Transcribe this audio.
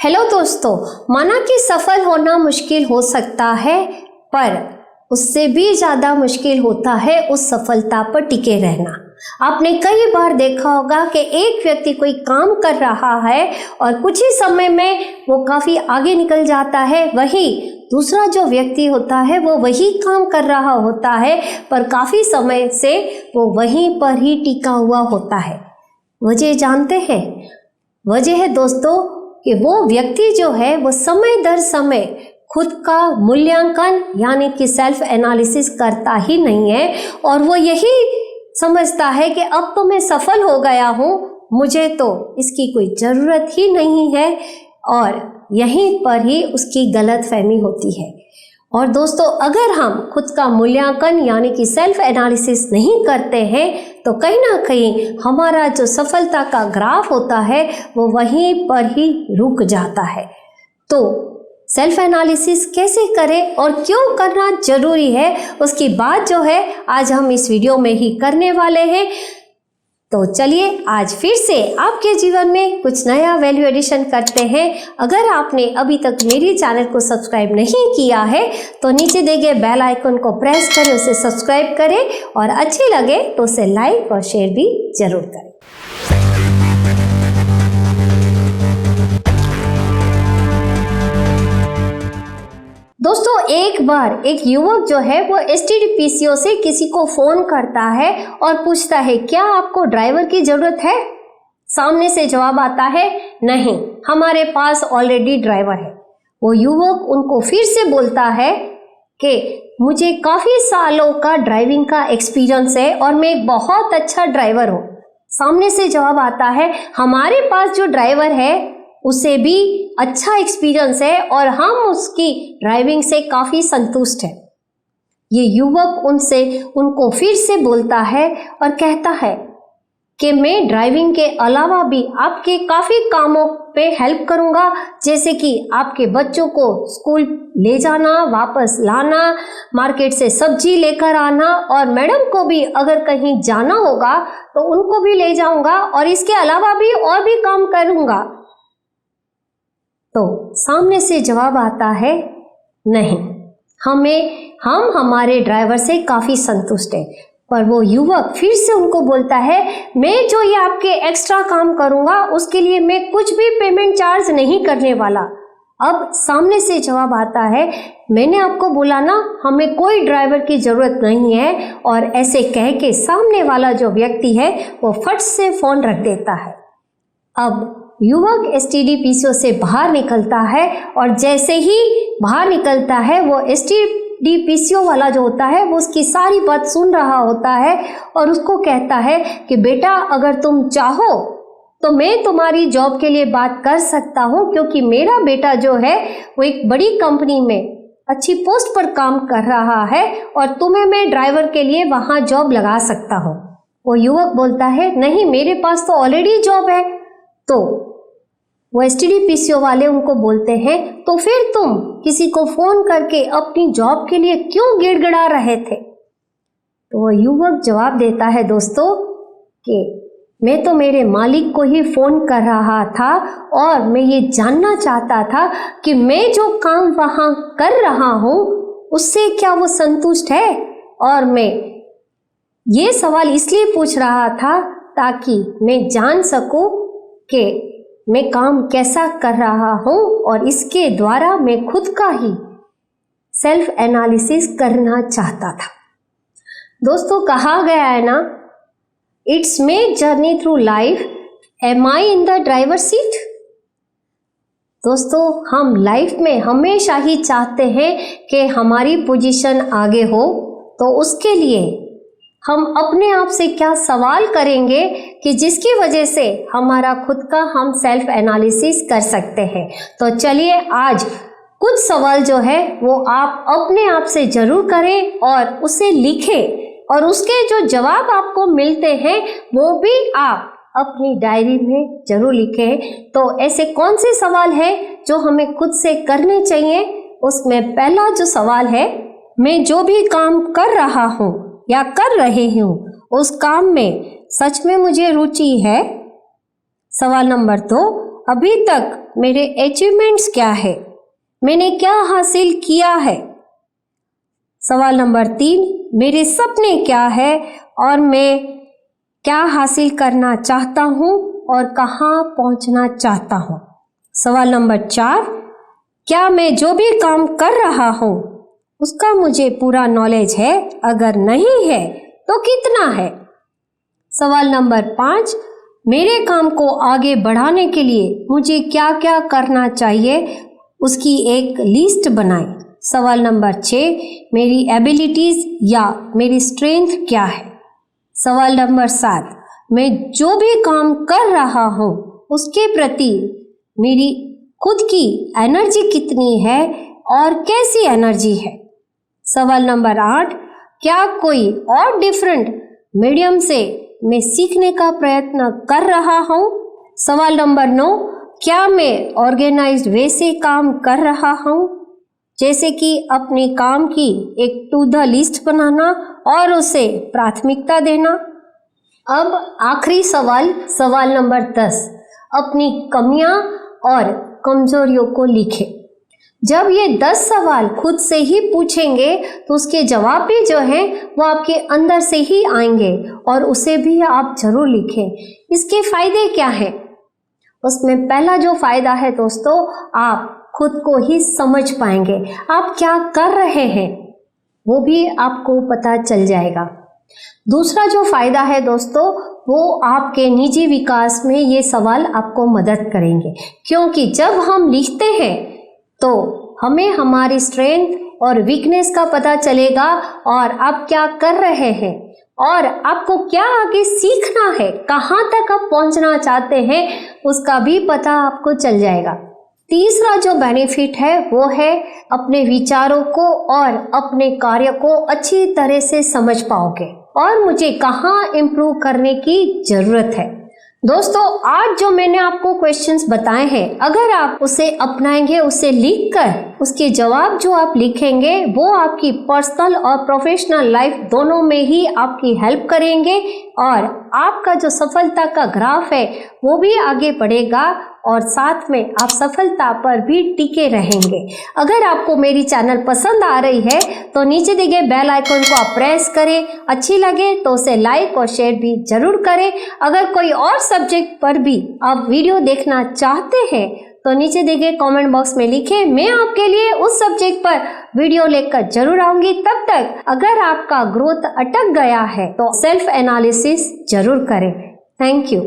Hello दोस्तों, माना कि सफल होना मुश्किल हो सकता है, पर उससे भी ज़्यादा मुश्किल होता है उस सफलता पर टिके रहना। आपने कई बार देखा होगा कि एक व्यक्ति कोई काम कर रहा है और कुछ ही समय में वो काफ़ी आगे निकल जाता है, वही दूसरा जो व्यक्ति होता है वो वही काम कर रहा होता है पर काफ़ी समय से वो वहीं पर ही टिका हुआ होता है। वजह जानते हैं? वजह है दोस्तों कि वो व्यक्ति जो है वो समय दर समय खुद का मूल्यांकन यानी कि सेल्फ एनालिसिस करता ही नहीं है और वो यही समझता है कि अब तो मैं सफल हो गया हूँ, मुझे तो इसकी कोई ज़रूरत ही नहीं है, और यहीं पर ही उसकी गलतफहमी होती है। और दोस्तों, अगर हम खुद का मूल्यांकन यानी कि सेल्फ एनालिसिस नहीं करते हैं तो कहीं ना कहीं हमारा जो सफलता का ग्राफ होता है वो वहीं पर ही रुक जाता है। तो सेल्फ एनालिसिस कैसे करें और क्यों करना जरूरी है, उसकी बात जो है आज हम इस वीडियो में ही करने वाले हैं। तो चलिए आज फिर से आपके जीवन में कुछ नया वैल्यू एडिशन करते हैं। अगर आपने अभी तक मेरी चैनल को सब्सक्राइब नहीं किया है तो नीचे दिए गए बेल आइकन को प्रेस करें, उसे सब्सक्राइब करें और अच्छी लगे तो उसे लाइक और शेयर भी जरूर करें। दोस्तों, एक बार एक युवक जो है वो एसटीडी पीसीओ से किसी को फोन करता है और पूछता है, क्या आपको ड्राइवर की जरूरत है? सामने से जवाब आता है, नहीं, हमारे पास ऑलरेडी ड्राइवर है। वो युवक उनको फिर से बोलता है कि मुझे काफी सालों का ड्राइविंग का एक्सपीरियंस है और मैं एक बहुत अच्छा ड्राइवर हूँ। सामने से जवाब आता है, हमारे पास जो ड्राइवर है उसे भी अच्छा एक्सपीरियंस है और हम उसकी ड्राइविंग से काफ़ी संतुष्ट हैं। ये युवक उनको फिर से बोलता है और कहता है कि मैं ड्राइविंग के अलावा भी आपके काफ़ी कामों पे हेल्प करूँगा, जैसे कि आपके बच्चों को स्कूल ले जाना, वापस लाना, मार्केट से सब्जी लेकर आना, और मैडम को भी अगर कहीं जाना होगा तो उनको भी ले जाऊँगा और इसके अलावा भी और भी काम करूँगा। तो सामने से जवाब आता है, नहीं, हम हमारे ड्राइवर से काफ़ी संतुष्ट हैं। पर वो युवक फिर से उनको बोलता है, मैं जो ये आपके एक्स्ट्रा काम करूँगा उसके लिए मैं कुछ भी पेमेंट चार्ज नहीं करने वाला। अब सामने से जवाब आता है, मैंने आपको बोला ना, हमें कोई ड्राइवर की ज़रूरत नहीं है। और ऐसे कह के सामने वाला जो व्यक्ति है वो फट से फ़ोन रख देता है। अब युवक एसटीडी पीसीओ से बाहर निकलता है और जैसे ही बाहर निकलता है वो एसटीडी पीसीओ वाला जो होता है वो उसकी सारी बात सुन रहा होता है और उसको कहता है कि बेटा, अगर तुम चाहो तो मैं तुम्हारी जॉब के लिए बात कर सकता हूँ, क्योंकि मेरा बेटा जो है वो एक बड़ी कंपनी में अच्छी पोस्ट पर काम कर रहा है और तुम्हें मैं ड्राइवर के लिए वहाँ जॉब लगा सकता हूँ। वो युवक बोलता है, नहीं, मेरे पास तो ऑलरेडी जॉब है। तो वो एसटीडी पीसीओ वाले उनको बोलते हैं, तो फिर तुम किसी को फोन करके अपनी जॉब के लिए क्यों गिड़गिड़ा रहे थे? तो वो युवक जवाब देता है दोस्तों कि मैं तो मेरे मालिक को ही फोन कर रहा था और मैं ये जानना चाहता था कि मैं जो काम वहाँ कर रहा हूँ उससे क्या वो संतुष्ट है, और मैं ये सवाल इसलिए पूछ रहा था ताकि मैं जान सकूं कि मैं काम कैसा कर रहा हूँ और इसके द्वारा मैं खुद का ही सेल्फ एनालिसिस करना चाहता था। दोस्तों, कहा गया है ना, it's my journey through life, am I in the driver seat. दोस्तों, हम लाइफ में हमेशा ही चाहते हैं कि हमारी पोजीशन आगे हो, तो उसके लिए हम अपने आप से क्या सवाल करेंगे कि जिसकी वजह से हमारा खुद का हम सेल्फ एनालिसिस कर सकते हैं। तो चलिए आज कुछ सवाल जो है वो आप अपने आप से ज़रूर करें और उसे लिखें, और उसके जो जवाब आपको मिलते हैं वो भी आप अपनी डायरी में ज़रूर लिखें। तो ऐसे कौन से सवाल हैं जो हमें खुद से करने चाहिए? उसमें पहला जो सवाल है, मैं जो भी काम कर रहा हूँ या कर रही हूँ उस काम में सच में मुझे रुचि है? सवाल नंबर 2, अभी तक मेरे अचीवमेंट्स क्या है, मैंने क्या हासिल किया है। सवाल नंबर 3, मेरे सपने क्या है और मैं क्या हासिल करना चाहता हूँ और कहाँ पहुँचना चाहता हूँ। सवाल नंबर 4, क्या मैं जो भी काम कर रहा हूँ उसका मुझे पूरा नॉलेज है, अगर नहीं है तो कितना है। सवाल नंबर 5, मेरे काम को आगे बढ़ाने के लिए मुझे क्या क्या करना चाहिए, उसकी एक लिस्ट बनाएं। सवाल नंबर 6, मेरी एबिलिटीज़ या मेरी स्ट्रेंथ क्या है। सवाल नंबर 7, मैं जो भी काम कर रहा हूँ उसके प्रति मेरी खुद की एनर्जी कितनी है और कैसी एनर्जी है। सवाल नंबर 8, क्या कोई और डिफरेंट मीडियम से मैं सीखने का प्रयत्न कर रहा हूँ। सवाल नंबर 9, क्या मैं ऑर्गेनाइज्ड वे से काम कर रहा हूँ, जैसे कि अपने काम की एक टू द लिस्ट बनाना और उसे प्राथमिकता देना। अब आखिरी सवाल, सवाल नंबर 10, अपनी कमियां और कमजोरियों को लिखें। जब ये 10 सवाल खुद से ही पूछेंगे तो उसके जवाब भी जो हैं वो आपके अंदर से ही आएंगे और उसे भी आप जरूर लिखें। इसके फायदे क्या हैं? उसमें पहला जो फायदा है दोस्तों, आप खुद को ही समझ पाएंगे, आप क्या कर रहे हैं वो भी आपको पता चल जाएगा। दूसरा जो फायदा है दोस्तों, वो आपके निजी विकास में ये सवाल आपको मदद करेंगे, क्योंकि जब हम लिखते हैं तो हमें हमारी स्ट्रेंथ और वीकनेस का पता चलेगा और आप क्या कर रहे हैं और आपको क्या आगे सीखना है, कहाँ तक आप पहुँचना चाहते हैं उसका भी पता आपको चल जाएगा। तीसरा जो बेनिफिट है वो है अपने विचारों को और अपने कार्य को अच्छी तरह से समझ पाओगे और मुझे कहाँ इम्प्रूव करने की ज़रूरत है। दोस्तों, आज जो मैंने आपको क्वेश्चंस बताए हैं, अगर आप उसे अपनाएंगे, उसे लिखकर उसके जवाब जो आप लिखेंगे वो आपकी पर्सनल और प्रोफेशनल लाइफ दोनों में ही आपकी हेल्प करेंगे और आपका जो सफलता का ग्राफ है वो भी आगे बढ़ेगा और साथ में आप सफलता पर भी टिके रहेंगे। अगर आपको मेरी चैनल पसंद आ रही है तो नीचे दिए गए बेल आइकन को आप प्रेस करें, अच्छी लगे तो उसे लाइक और शेयर भी जरूर करें। अगर कोई और सब्जेक्ट पर भी आप वीडियो देखना चाहते हैं तो नीचे दिए गए कमेंट बॉक्स में लिखें, मैं आपके लिए उस सब्जेक्ट पर वीडियो लेकर जरूर आऊंगी। तब तक अगर आपका ग्रोथ अटक गया है तो सेल्फ एनालिसिस जरूर करें। Thank you.